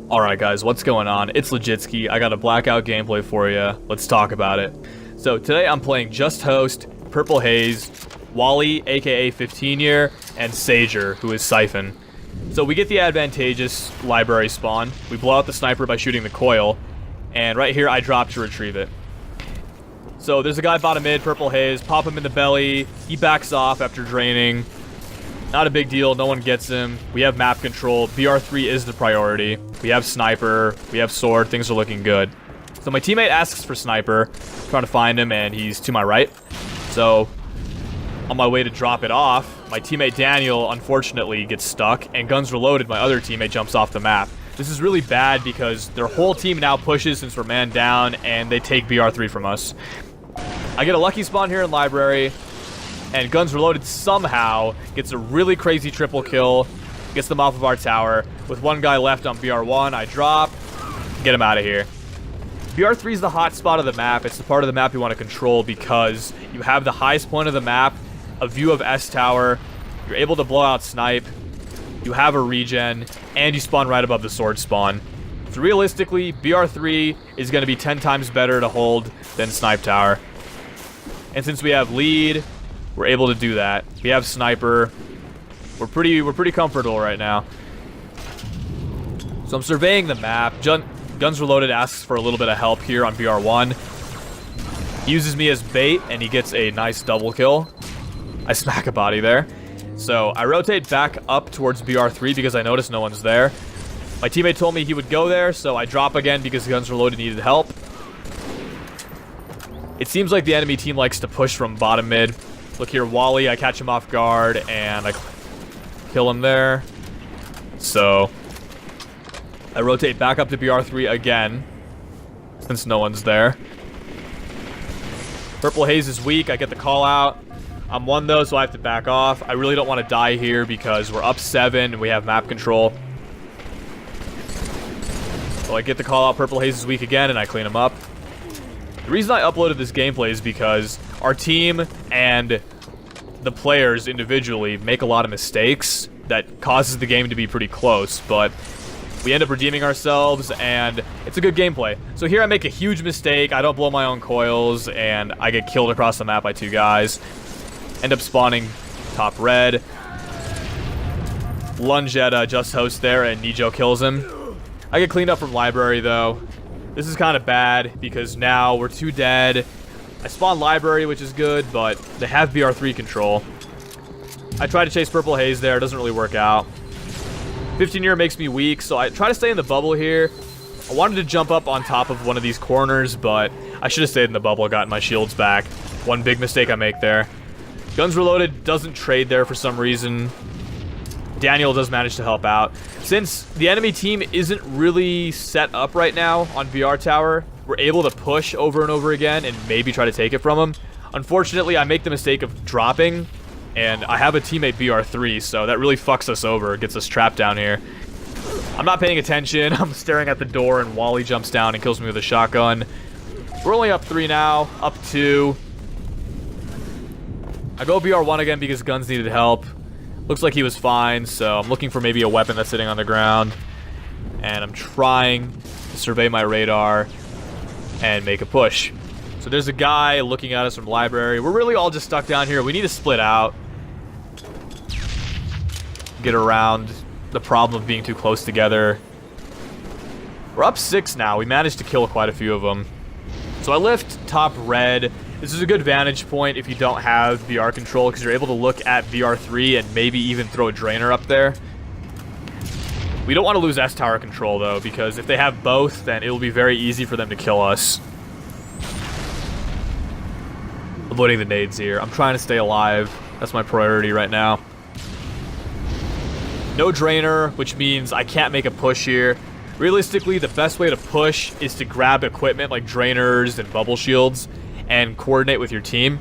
Alright guys, what's going on? It's Legitsky. I got a Blackout gameplay for you. Let's talk about it. So today I'm playing Just Host, purple-hAzE, Wally aka 15-year, and Sager, who is sSyphoN. So we get the advantageous library spawn. We blow out the sniper by shooting the coil, and right here I drop to retrieve it. So there's a guy bottom mid, purple-hAzE, pop him in the belly, he backs off after draining. Not a big deal, no one gets him. We have map control, BR3 is the priority. We have sniper, we have sword, things are looking good. So my teammate asks for sniper, trying to find him, and he's to my right. So, on my way to drop it off, my teammate Daniel unfortunately gets stuck, and GunsReloaded, my other teammate, jumps off the map. This is really bad because their whole team now pushes since we're man down, and they take BR3 from us. I get a lucky spawn here in library, and GunsReloaded somehow gets a really crazy triple kill, gets them off of our tower. With one guy left on BR1, I drop, get him out of here. BR3 is the hot spot of the map. It's the part of the map you want to control because you have the highest point of the map, a view of S tower, you're able to blow out snipe, you have a regen, and you spawn right above the sword spawn. So realistically, BR3 is going to be 10 times better to hold than snipe tower. And since we have lead, we're able to do that. We have sniper. We're pretty comfortable right now. So I'm surveying the map. GunsReloaded asks for a little bit of help here on BR1. He uses me as bait, and he gets a nice double kill. I smack a body there. So I rotate back up towards BR3 because I noticed no one's there. My teammate told me he would go there, so I drop again because GunsReloaded needed help. It seems like the enemy team likes to push from bottom mid. Look here, Wally, I catch him off guard, and I kill him there. So I rotate back up to BR3 again, since no one's there. purple-hAzE is weak, I get the call out. I'm one though, so I have to back off. I really don't want to die here because we're up 7 and we have map control. So I get the call out, purple-hAzE is weak again, and I clean him up. The reason I uploaded this gameplay is because our team and the players individually make a lot of mistakes that causes the game to be pretty close, but we end up redeeming ourselves, and it's a good gameplay. So here I make a huge mistake, I don't blow my own coils, and I get killed across the map by 2 guys. End up spawning top red. Lunge at Just Host there, and Nijo kills him. I get cleaned up from library, though. This is kind of bad, because now we're 2 dead. I spawn library, which is good, but they have BR3 control. I try to chase purple-hAzE there, it doesn't really work out. 15-year makes me weak, so I try to stay in the bubble here. I wanted to jump up on top of one of these corners, but I should have stayed in the bubble, gotten my shields back. One big mistake I make there. GunsReloaded doesn't trade there for some reason. Daniel does manage to help out. Since the enemy team isn't really set up right now on BR tower, we're able to push over and over again and maybe try to take it from them. Unfortunately, I make the mistake of dropping, and I have a teammate BR3, so that really fucks us over, gets us trapped down here. I'm not paying attention, I'm staring at the door, and Wally jumps down and kills me with a shotgun. We're only up 3 now, up 2. I go BR1 again because Guns needed help. Looks like he was fine, so I'm looking for maybe a weapon that's sitting on the ground. And I'm trying to survey my radar and make a push. So there's a guy looking at us from library. We're really all just stuck down here. We need to split out. Get around the problem of being too close together. We're up 6 now. We managed to kill quite a few of them. So I lift top red. This is a good vantage point if you don't have BR control, because you're able to look at BR3 and maybe even throw a drainer up there. We don't want to lose S tower control though, because if they have both, then it will be very easy for them to kill us. Avoiding the nades here. I'm trying to stay alive. That's my priority right now. No drainer, which means I can't make a push here. Realistically, the best way to push is to grab equipment like drainers and bubble shields and coordinate with your team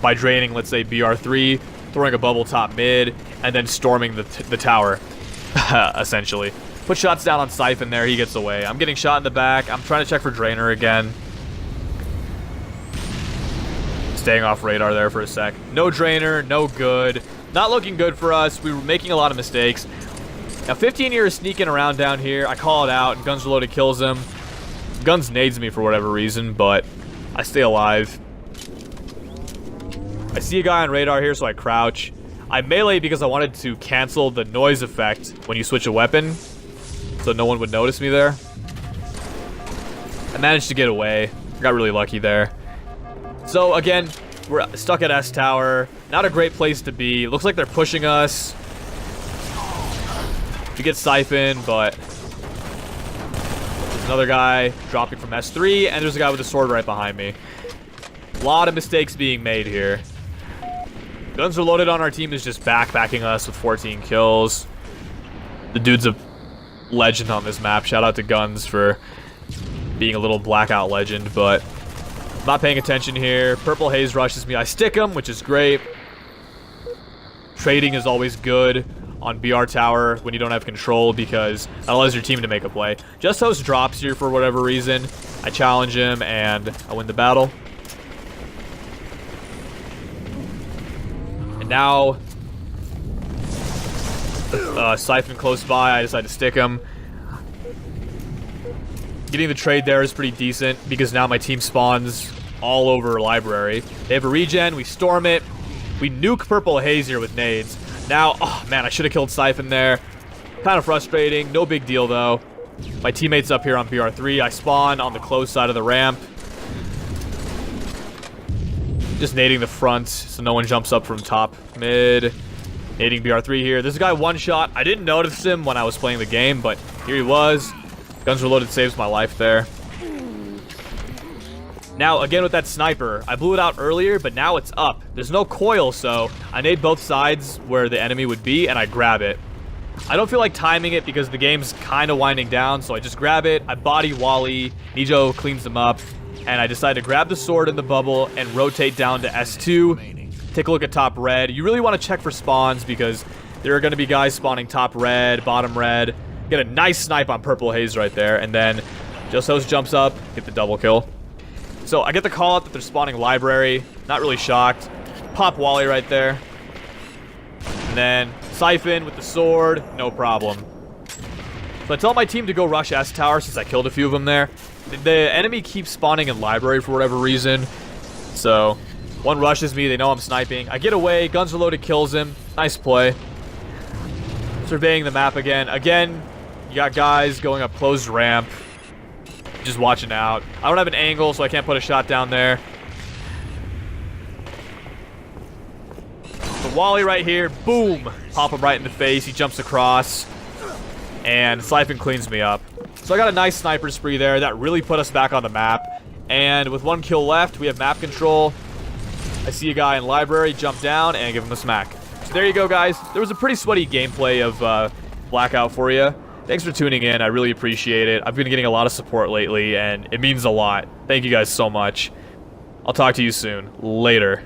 by draining, let's say, BR3, throwing a bubble top mid, and then storming the tower, essentially. Put shots down on sSyphoN there, he gets away. I'm getting shot in the back. I'm trying to check for drainer again. Staying off radar there for a sec. No drainer, no good. Not looking good for us. We were making a lot of mistakes. Now 15 year is sneaking around down here. I call it out, and GunsReloaded kills him. Guns nades me for whatever reason, but I stay alive. I see a guy on radar here, so I crouch. I melee because I wanted to cancel the noise effect when you switch a weapon, so no one would notice me there. I managed to get away. I got really lucky there. So again, we're stuck at S Tower. Not a great place to be. Looks like they're pushing us. We get sSyphoN, but there's another guy dropping from S3, and there's a guy with a sword right behind me. A lot of mistakes being made here. GunsReloaded on our team is just backpacking us with 14 kills. The dude's a legend on this map. Shout out to Guns for being a little Blackout legend, but I'm not paying attention here. pUL rushes me. I stick him, which is great. Trading is always good on BR Tower when you don't have control because that allows your team to make a play. hAzE drops here for whatever reason. I challenge him and I win the battle. And now sSyphoN close by. I decide to stick him. Getting the trade there is pretty decent because now my team spawns all over library. They have a regen. We storm it. We nuke pUL here with nades. Now, oh man, I should have killed sSyphoN there. Kind of frustrating. No big deal though. My teammate's up here on BR3. I spawn on the close side of the ramp. Just nading the front so no one jumps up from top mid. Nading BR3 here. There's a guy one shot. I didn't notice him when I was playing the game, but here he was. GunsReloaded saves my life there. Now, again with that sniper, I blew it out earlier, but now it's up. There's no coil, so I nade both sides where the enemy would be, and I grab it. I don't feel like timing it because the game's kind of winding down, so I just grab it, I body Wally, Nijo cleans them up, and I decide to grab the sword in the bubble and rotate down to S2. Take a look at top red. You really want to check for spawns because there are going to be guys spawning top red, bottom red. Get a nice snipe on pUL right there, and then hAzE jumps up, get the double kill. So I get the call out that they're spawning library. Not really shocked. Pop Wally right there. And then sSyphoN with the sword, no problem. So I tell my team to go rush S Tower since I killed a few of them there. The enemy keeps spawning in library for whatever reason. So one rushes me, they know I'm sniping. I get away, GunsReloaded kills him. Nice play. Surveying the map again. Again, you got guys going up closed ramp. Just watching out. I don't have an angle, so I can't put a shot down there. So Wally right here, boom! Pop him right in the face. He jumps across, and sSyphoN cleans me up. So I got a nice sniper spree there. That really put us back on the map. And with 1 kill left, we have map control. I see a guy in library, jump down, and give him a smack. So there you go, guys. There was a pretty sweaty gameplay of Blackout for you. Thanks for tuning in. I really appreciate it. I've been getting a lot of support lately, and it means a lot. Thank you guys so much. I'll talk to you soon. Later.